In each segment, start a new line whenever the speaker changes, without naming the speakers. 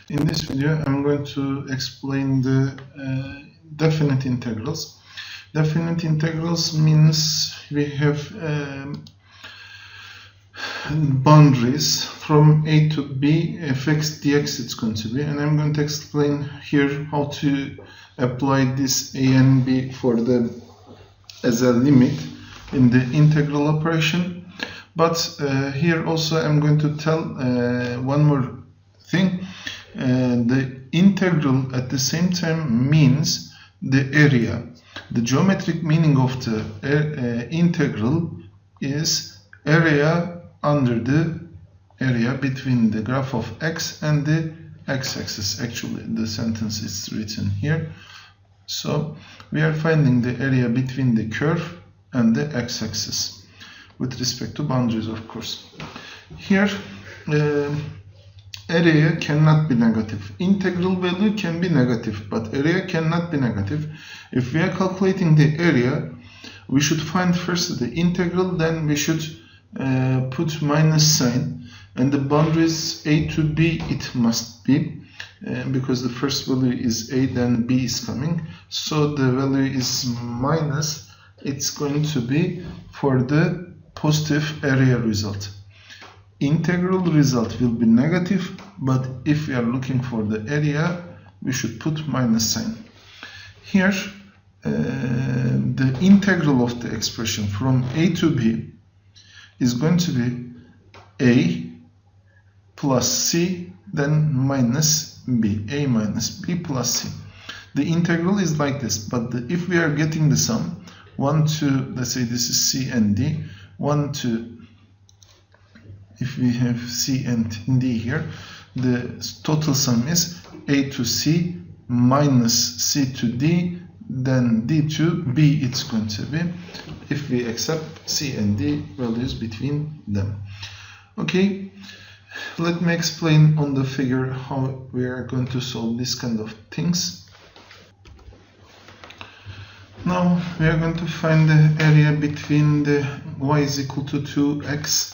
In this video, I'm going to explain the definite integrals. Definite integrals means we have boundaries from a to b, fx dx it's going to be, and I'm going to explain here how to apply this a and b for the as a limit in the integral operation. But here also I'm going to tell one more thing. The integral at the same time means the area. The geometric meaning of the integral is area under the area between the graph of x and the x-axis. Actually, the sentence is written here. So we are finding the area between the curve and the x-axis with respect to boundaries, of course. Here, area cannot be negative. Integral value can be negative, but area cannot be negative. If we are calculating the area, we should find first the integral, then we should put minus sign, and the boundaries a to b it must be, because the first value is a, then b is coming, so the value is minus. It's going to be for the positive area result. Integral result will be negative, but if we are looking for the area, we should put minus sign. Here, the integral of the expression from a to b is going to be a plus c, then minus b, a minus b plus c. The integral is like this, but if we are getting the sum, 1 to, let's say this is c and d, 1 to, if we have c and d here, the total sum is a to c minus c to d, then d to b it's going to be, if we accept c and d values between them. Okay, let me explain on the figure how we are going to solve this kind of things. Now we are going to find the area between the y is equal to 2x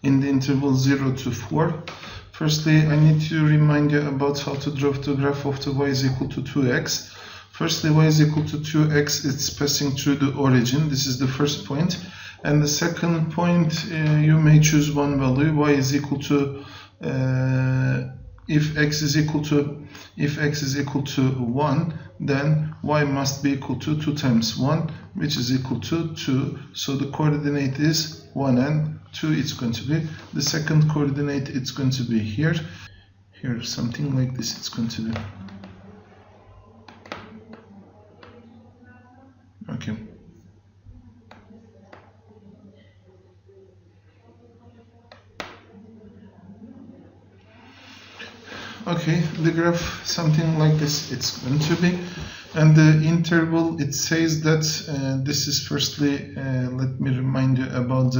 in the interval 0 to 4. Firstly, I need to remind you about how to draw the graph of the y is equal to 2x. Firstly, y is equal to 2x, it's passing through the origin. This is the first point. And the second point, you may choose one value. Y is equal to, if x is equal to 1, then y must be equal to 2 times 1, which is equal to 2. So the coordinate is 1 and 2 it's going to be. The second coordinate it's going to be here. Here, something like this it's going to be. Okay. Okay, the graph something like this it's going to be, and the interval it says that this is firstly, let me remind you about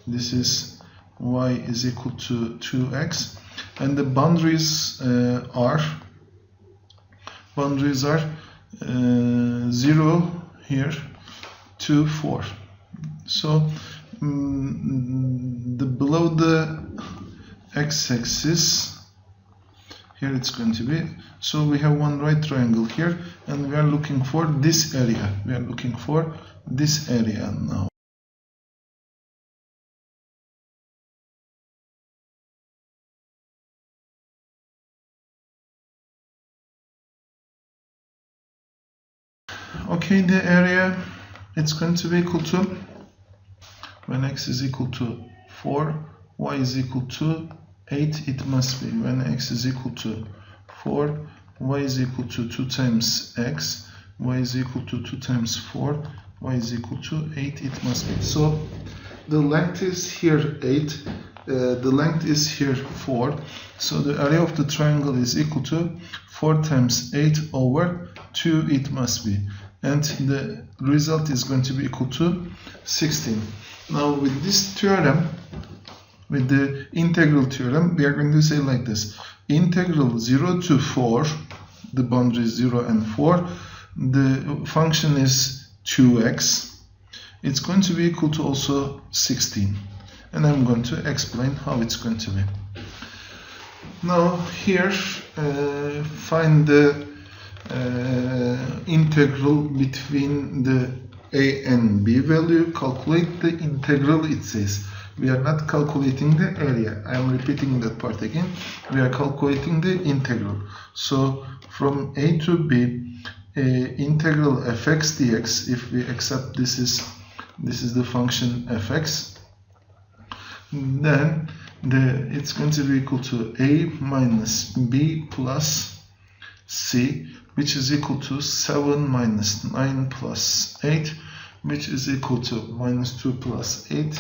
this is y is equal to 2x, and the boundaries are 0 here to 4. So the below the x-axis here it's going to be, so we have one right triangle here, and we are looking for this area. We are looking for this area now. Okay, the area it's going to be equal to, when x is equal to 4, y is equal to 8, it must be. When x is equal to 4, y is equal to 2 times x, y is equal to 2 times 4, y is equal to 8, it must be. So the length is here 8, the length is here 4, so the area of the triangle is equal to 4 times 8 over 2 it must be, and the result is going to be equal to 16. Now with this theorem, with the integral theorem, we are going to say like this: integral 0 to 4, the boundary is 0 and 4, the function is 2x, it's going to be equal to also 16, and I'm going to explain how it's going to be. Now here find the integral between the a and b value. Calculate the integral, it says. We are not calculating the area. I am repeating that part again. We are calculating the integral. So from a to b, integral fx dx, if we accept this is the function fx, then it's going to be equal to a minus b plus c, which is equal to 7 minus 9 plus 8, which is equal to minus 2 plus 8.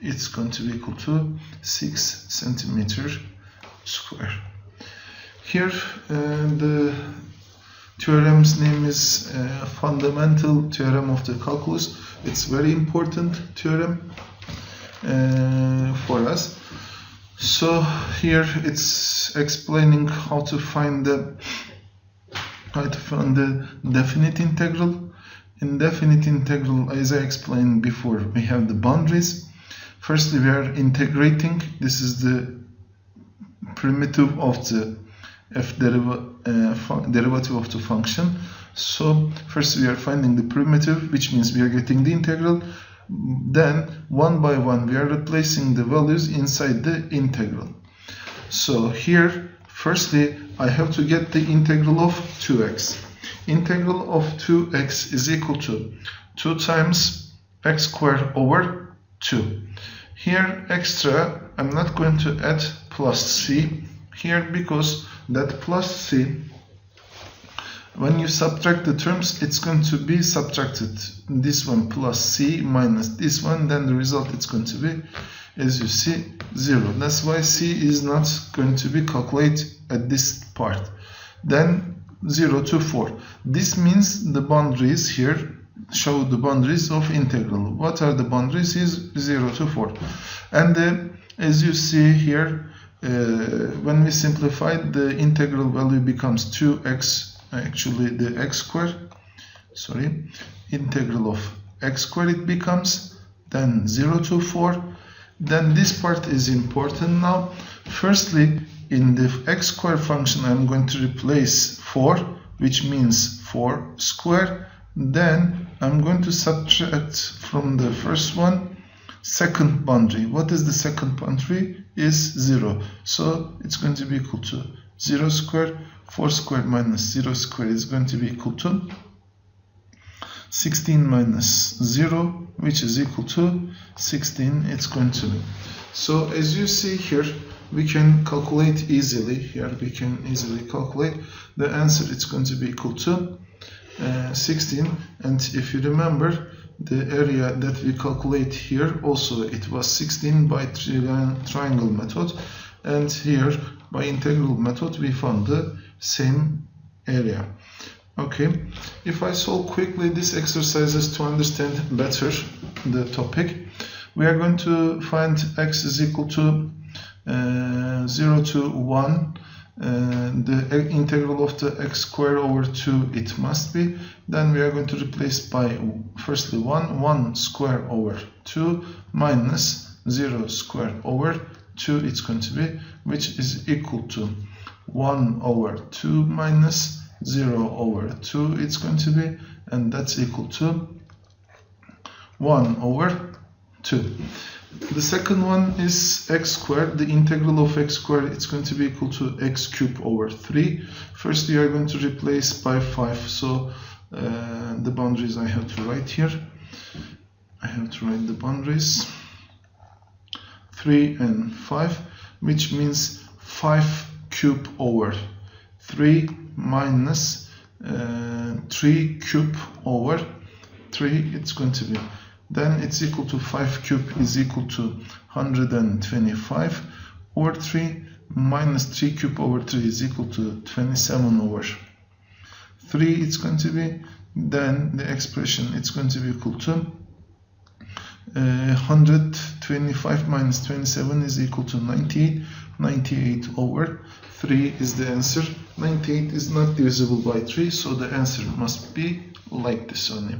It's going to be equal to 6 centimeter square. Here the theorem's name is fundamental theorem of the calculus. It's very important theorem for us. So here it's explaining how to find the definite integral. In definite integral, as I explained before, we have the boundaries. Firstly, we are integrating. This is the primitive of the derivative of the function. So first we are finding the primitive, which means we are getting the integral. Then one by one we are replacing the values inside the integral. So here firstly I have to get the integral of 2x. Integral of 2x is equal to 2 times x squared over 2. Here extra, I'm not going to add plus c here because that plus c, when you subtract the terms, it's going to be subtracted. This one plus c minus this one, then the result is going to be, as you see, 0. That's why c is not going to be calculated at this part. Then 0 to 4. This means the boundaries here show the boundaries of integral. What are the boundaries? Is 0 to 4. And as you see here, when we simplify, the integral value becomes 2x. Actually the x squared, integral of x squared it becomes, then 0 to 4. Then this part is important now. Firstly, in the x squared function I'm going to replace 4, which means 4 squared. Then I'm going to subtract from the first one second boundary. What is the second boundary? Is 0. So it's going to be equal to 0 squared. 4 squared minus 0 squared is going to be equal to 16 minus 0, which is equal to 16. It's going to be. So as you see here, we can calculate easily. Here we can easily calculate the answer. It's going to be equal to 16. And if you remember, the area that we calculate here also, it was 16 by triangle method, and here by integral method we found the same area. Okay, if I solve quickly these exercises to understand better the topic, we are going to find x is equal to 0 to 1. The integral of the x squared over 2 it must be. Then we are going to replace by firstly 1 squared over 2 minus 0 squared over 2 it's going to be, which is equal to 1 over 2 minus 0 over 2 it's going to be, and that's equal to 1 over 2. The second one is x squared. The integral of x squared it's going to be equal to x cubed over 3. First we are going to replace by 5. So the boundaries I have to write here. I have to write the boundaries 3 and 5, which means 5 cubed over 3 minus 3 cubed over 3 it's going to be. Then it's equal to 5 cubed is equal to 125 over 3 minus 3 cubed over 3 is equal to 27 over 3 it's going to be. Then the expression it's going to be equal to 125 minus 27 is equal to 98. 98 over 3 is the answer. 98 is not divisible by 3, so the answer must be like this only.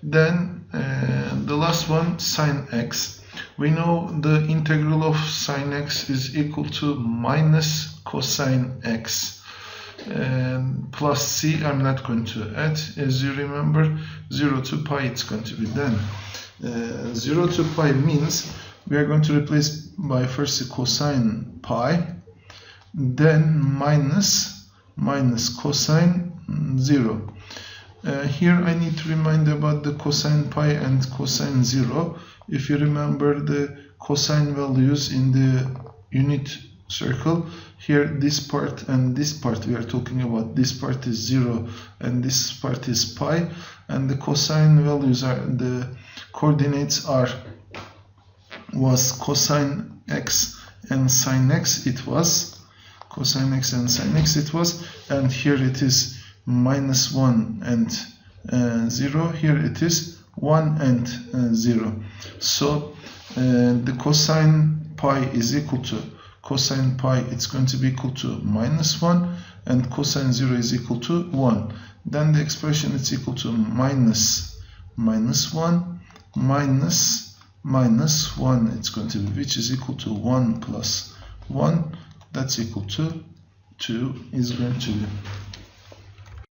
Then the last one, sine x. We know the integral of sine x is equal to minus cosine x. And plus c I'm not going to add. As you remember, 0 to pi it's going to be done. 0 to pi means we are going to replace by first the cosine pi, then minus cosine 0. Here I need to remind about the cosine pi and cosine 0. If you remember the cosine values in the unit circle, here this part and this part we are talking about, this part is 0 and this part is pi, and the cosine values are, the coordinates was cosine x and sine x, it was cosine x and sine x it was, and here it is minus 1 and 0, here it is 1 and 0. So the cosine pi is equal to cosine pi, it's going to be equal to minus 1, and cosine 0 is equal to 1. Then the expression is equal to minus 1 minus 1, it's going to be, which is equal to 1 plus 1, that's equal to 2 is going to be.